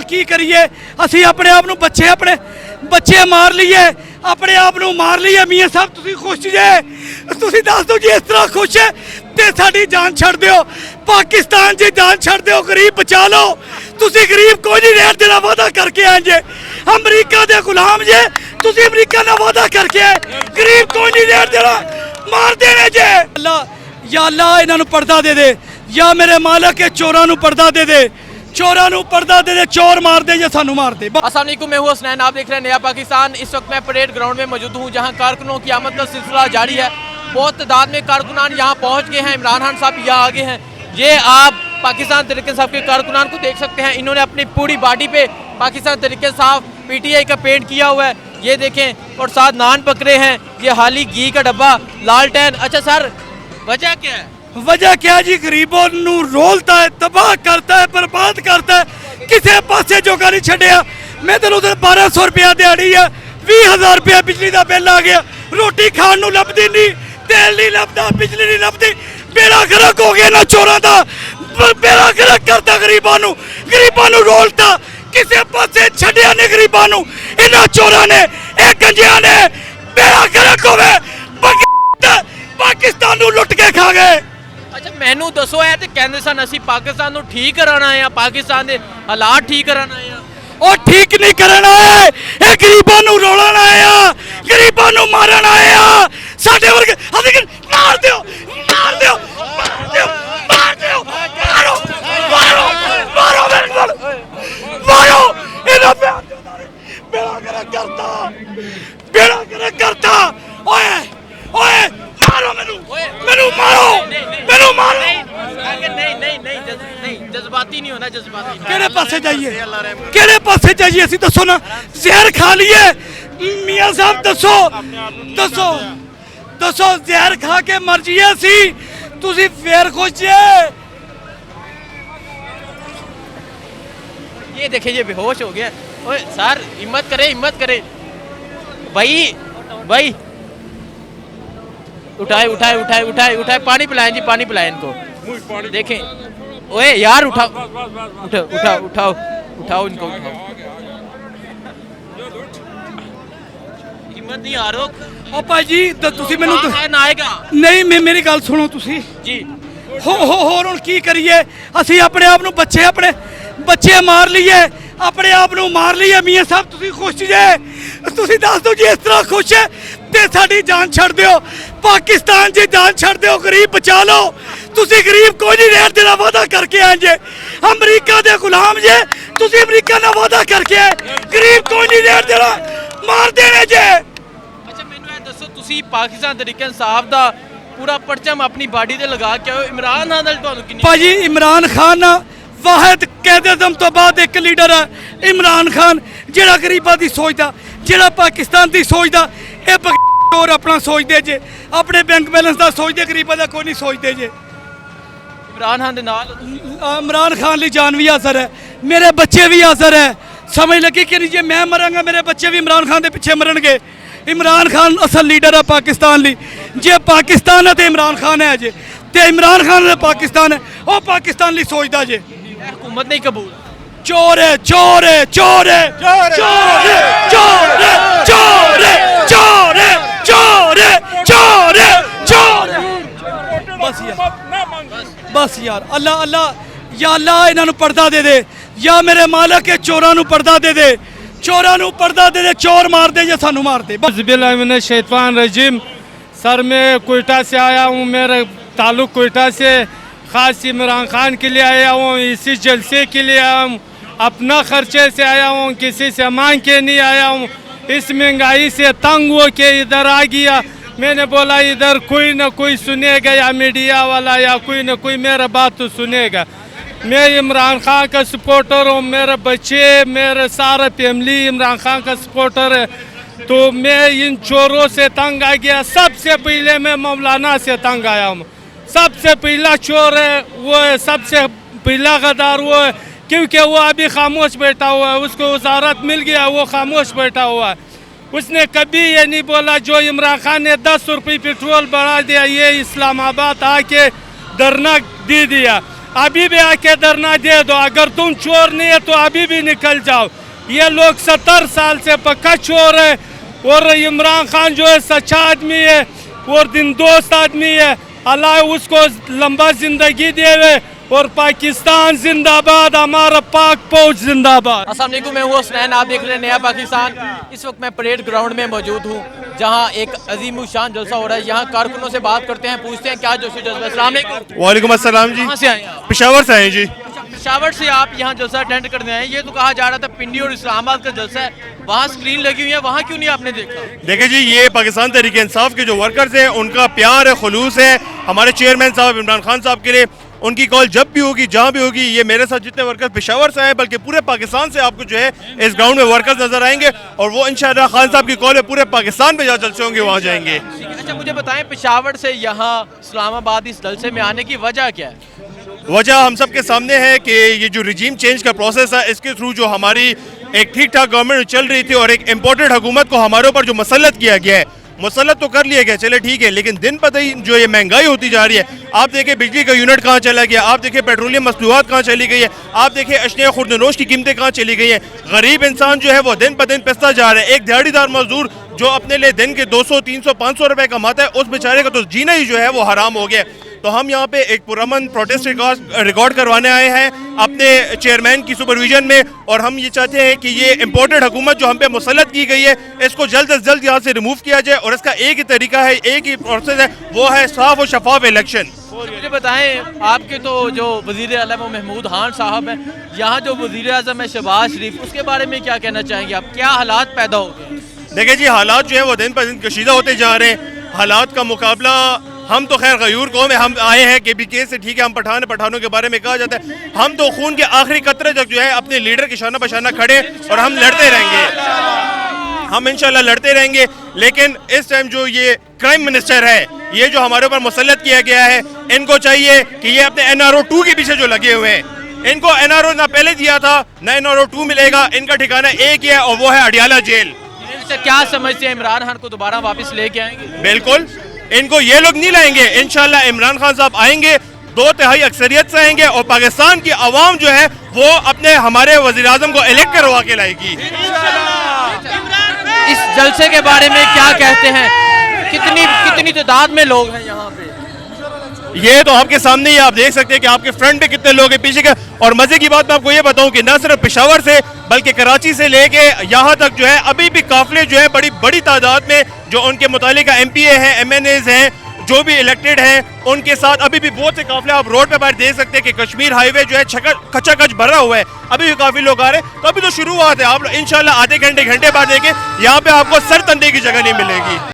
की करिए असी अपने आप बच्चे बच्चे मार लीए अपने आप मार लीए मियाँ साहब तुसी खुश जे तुसी दस दो जी इस तरह खुश है ते साडी जान छड़ दिओ पाकिस्तान जी जान छड़ दिओ गरीब बचा लो तुसी गरीब कोई नहीं रेट देना वादा करके आए जे अमरीका दे गुलाम जे तुसी अमरीका ना वादा करके आए गरीब कोई नहीं रेट देना मार देने जे अल्लाह या अल्लाह इन्हां पर्दा दे दे या मेरे मालिक के चोरां नूं पर्दा दे दे चोरां नूं पर्दा दे दे चोर मार दे या सानू मार दे। अस्सलाम वालेकुम, मैं हूं हसनैन, आप देख रहे हैं नया पाकिस्तान। इस वक्त मैं परेड ग्राउंड में मौजूद हूं जहां कारकुनों की आमद का सिलसिला जारी है। बहुत तादाद में कारकुनान यहां पहुंच गए हैं। इमरान खान साहब यहाँ आगे हैं। ये आप पाकिस्तान तहरीक इंसाफ के कारकुनान को देख सकते हैं। इन्होंने अपनी पूरी बॉडी पे पाकिस्तान तहरीक इंसाफ PTI का पेंट किया हुआ है, ये देखें, और साथ नान पकड़े हैं, ये हाली घी का डब्बा, लालटेन। अच्छा सर, वजह क्या है? वजह क्या जी, गरीबों नू रोलता है, तबाह करता है, बर्बाद करता है, किसी पासे जोगा नहीं छड़िया। मैं तेन उधर 1200 रुपया दिहाड़ी है, 20,000 रुपया बिजली का बिल आ गया, रोटी खाण नू लभदी नहीं, तेल नहीं लभदा, बिजली नहीं लभदी, बेड़ा गर्क हो गया ना चोरां दा, बेड़ा गर्क करता गरीबों नू रोलता, किसी पासे छड़िया नहीं गरीबों नू। इन्हां चोरां ने, ए गंजियां ने बेड़ा गर्क होवे, पाकिस्तान नू लुट के खा गए। अच्छा मैनू दसो, है तो कहते सन असी पाकिस्तान को ठीक कराना है, पाकिस्तान के हालात ठीक कराना है। और ठीक नहीं करना है, ये गरीबों नू रोलन आया, गरीबों नू मारन आया, साडे वर्गे मार दियो, मार दियो, मार दियो, मार दियो, मारो, मारो, मारो मेरे नाल, मारो, इन्हां बेड़ा गर्क करता, बेड़ा गर्क करता। ओए ओए मारो मैनू मारो, मैनू मारो। नहीं जज्बाती नहीं होना, जज्बाती केड़े पासे जाइए, केड़े पासे जाइए असी दसो ना, जहर खा लिए मियाँ साहब, दसो दसो दसो, जहर खा के मर जाइए असी, तुसी फिर खुश जे। ये देखे, ये बेहोश हो गया। ओए सर हिम्मत करे भाई भाई, उठाए, पानी पिलाएं जी, पानी पिलाएं इनको, देखें। ओए यार उठाओ इनको, हिम्मत नहीं आ रहा। ओ भाई जी तुसी मैनू ना आएगा नहीं, मेरी गल सुनो तुसी जी। होर हुण की करिए असी अपने आप बच्चे मार लीए, अपने आप मार लीए मियाँ साहब तुसी खुश जे तुसी दस दो जी इस तरह खुश है ते साडी जान छड़ दिओ पाकिस्तान जी जान छड़ दिओ गरीब बचा लो तुसी गरीब कोई नहीं रेट देना वादा करके आए जे अमरीका दे गुलाम जे तुसी अमरीका ना वादा करके आए गरीब कोई नहीं रेट देना मार देने जे। अच्छा मैनू ये दसो, तुसी पाकिस्तान तहरीक इंसाफ दा पूरा परचम अपनी बॉडी ते लगा के आए, इमरान खान नाल तुहानू किन्नी? भाजी इमरान खान वाहिद कैद-ए-आज़म तो बाद एक लीडर है इमरान खान, जेड़ा गरीबां दी सोचदा, जेड़ा पाकिस्तान दी सोचदा, ये और अपना सोचते जे, अपने बैंक बैलेंस का सोचते, गरीबां दा कोई नहीं सोचते जे। इमरान खान दे नाल इमरान खान ली जान भी हाज़र है, मेरे बच्चे भी हाज़र है, समझ लगी कि नहीं जे मैं मरांगा मेरे बच्चे भी इमरान खान दे पिछे मरनगे। इमरान खान असल लीडर है पाकिस्तान ली, जे पाकिस्तान है तो इमरान खान है जे, ते इमरान खान है पाकिस्तान है, वो पाकिस्तान ली सोचदा जे। हुकूमत नहीं कबूल, चोर है, चोर है, चोर है, चोर है, चोर है, चोर है, चोर है, चोर है, चोर है, चोर है। बस यार अल्लाह अल्लाह या अल्लाह इन्हां पर्दा दे दे या मेरे मालिक के चोरां नूं पर्दा दे दे, चोरां नूं पर्दा दे दे, चोर मार दे या सानू मार दे। शैतान रजीम। सर मैं कोयटा से आया हूँ, मेरा ताल्लुक कोयटा से, ख़ास इमरान खान के लिए आया हूँ, इसी जलसे के लिए आया हूँ, अपना खर्चे से आया हूँ, किसी से मांग के नहीं आया हूँ। इस महंगाई से तंग हो के इधर आ गया, मैंने बोला इधर कोई ना कोई सुनेगा, या मीडिया वाला या कोई ना कोई मेरा बात तो सुनेगा। मैं इमरान खान का सपोर्टर हूँ, मेरे बच्चे, मेरा सारा फैमिली इमरान खान का सपोर्टर है, तो मैं इन चोरों से तंग आ गया। सबसे पहले मैं मौलाना से तंग आया हूँ, सबसे पहला चोर है वो है, सबसे पहला गद्दार वो है, क्योंकि वो अभी खामोश बैठा हुआ है, उसको वजारत मिल गया, वो खामोश बैठा हुआ है। उसने कभी ये नहीं बोला जो इमरान खान ने 10 रुपये पेट्रोल बढ़ा दिया, ये इस्लामाबाद आके धरना दे दिया। अभी भी आके धरना दे दो, अगर तुम चोर नहीं है तो अभी भी निकल जाओ। ये लोग 70 साल से पक्का चोर है, और इमरान खान जो है सच्चा आदमी है और दिन दोस्त आदमी है, अल्लाह उसको लंबा जिंदगी देवे, और पाकिस्तान जिंदाबाद, हमारा पाक फौज जिंदाबाद। अस्सलाम वालेकुम, मैं हूँ हुसनैन, आप देख रहे हैं नया पाकिस्तान। इस वक्त मैं परेड ग्राउंड में मौजूद हूँ, जहाँ एक अजीम शान जलसा हो रहा है। यहाँ कारकुनों से बात करते हैं, पूछते हैं क्या जोशी जज्बा है। अस्सलाम वालेकुम। वालेकुम अस्सलाम जी। कहाँ से आए आप? पेशावर से आए जी। पेशावर से आप यहाँ जलसा अटेंड करने आए। ये तो कहा जा रहा था पिंडी और इस्लामाबाद का जलसा है, वहाँ स्क्रीन लगी हुई है, वहाँ क्यों नहीं आपने देखा? देखिए जी, ये पाकिस्तान तहरीक इंसाफ के जो वर्कर्स हैं उनका प्यार है, खुलूस है हमारे चेयरमैन साहब इमरान खान साहब के लिए। उनकी कॉल जब भी होगी, जहाँ भी होगी, ये मेरे साथ जितने वर्कर्स पेशावर से आए बल्कि पूरे पाकिस्तान से आपको जो है इस ग्राउंड में वर्कर्स नजर आएंगे, और वो इंशाअल्लाह खान साहब की कॉल है पूरे पाकिस्तान में जहाँ जलसे होंगे वहाँ जाएंगे। अच्छा, मुझे बताएं पेशावर से यहाँ इस्लामाबाद इस जलसे में आने की वजह क्या है? वजह हम सब के सामने है कि ये जो रिजीम चेंज का प्रोसेस है, इसके थ्रू जो हमारी एक ठीक ठाक गवर्नमेंट चल रही थी और एक इम्पोर्टेड हुकूमत को हमारे ऊपर जो मसलत किया गया है, मुसलत तो कर लिया गया, चले ठीक है, लेकिन दिन पर दिन जो ये महंगाई होती जा रही है, आप देखें बिजली का यूनिट कहाँ चला गया, आप देखें पेट्रोलियम मसनूआत कहाँ चली गई है, आप देखें अशनिया खुर्दनोश की कीमतें कहाँ चली गई हैं। गरीब इंसान जो है वो दिन पर दिन पिसता जा रहा है। एक दिहाड़ीदार मजदूर जो अपने लिए दिन के 200, 300, 500 रुपए कमाता है, उस बेचारे का तो जीना ही जो है वो हराम हो गया। तो हम यहाँ पे एक पुरअमन प्रोटेस्ट रिकॉर्ड करवाने आए हैं अपने चेयरमैन की सुपरविजन में, और हम ये चाहते हैं कि ये इम्पोर्टेड हुकूमत जो हम पे मुसल्लत की गई है, इसको जल्द से जल्द यहाँ से रिमूव किया जाए, और इसका एक ही तरीका है, एक ही प्रोसेस है, वो है साफ और शफाफ इलेक्शन। मुझे बताएं, आपके तो जो वज़ीर आज़म महमूद खान साहब हैं, यहाँ जो वज़ीर आज़म है शहबाज शरीफ, उसके बारे में क्या कहना चाहेंगे आप? क्या हालात पैदा हो गए? देखिए जी, हालात जो है वो दिन पर दिन कशीदा होते जा रहे हैं। हालात का मुकाबला, हम तो खैर गयूर कौम है, हम आए हैं KPK से, ठीक है, हम पठान, पठानों के बारे में कहा जाता है, हम तो खून के आखिरी कतरे तक जो है अपने लीडर के शाना बशाना खड़े, और हम लड़ते रहेंगे, हम इंशाल्लाह लड़ते रहेंगे। लेकिन इस टाइम जो ये क्राइम मिनिस्टर है, ये जो हमारे ऊपर मुसल्लत किया गया है, इनको चाहिए कि ये अपने NRO 2 के पीछे जो लगे हुए हैं, इनको NRO ना पहले दिया था ना NRO 2 मिलेगा, इनका ठिकाना एक ही है और वो है अडियाला जेल। क्या समझते हैं, इमरान खान को दोबारा वापस लेके आएंगे? बिल्कुल, इनको ये लोग नहीं लाएंगे, इंशाल्लाह इमरान खान साहब आएंगे, 2/3 अक्सरियत से आएंगे, और पाकिस्तान की आवाम जो है वो अपने हमारे वज़ीर आज़म को इलेक्ट करवा के लाएगी। इस जलसे के बारे में क्या कहते हैं? कितनी तादाद में लोग हैं यहाँ पे? ये तो आपके सामने ही आप देख सकते हैं कि आपके फ्रंट पे कितने लोग हैं, पीछे के। और मजे की बात मैं आपको ये बताऊं कि न सिर्फ पेशावर से बल्कि कराची से लेके यहाँ तक जो है अभी भी काफिले जो है बड़ी बड़ी तादाद में जो उनके मुतालिका MPA हैं, MNAs हैं, जो भी इलेक्टेड हैं, उनके साथ अभी भी बहुत से काफिले आप रोड पे बाहर देख सकते हैं कि कश्मीर हाईवे जो है खचाखच भरा हुआ है, अभी भी काफी लोग आ रहे हैं। तो अभी तो शुरुआत है, आप इंशाल्लाह आधे घंटे बाद देखें यहाँ पे आपको सर तंदे की जगह नहीं मिलेगी।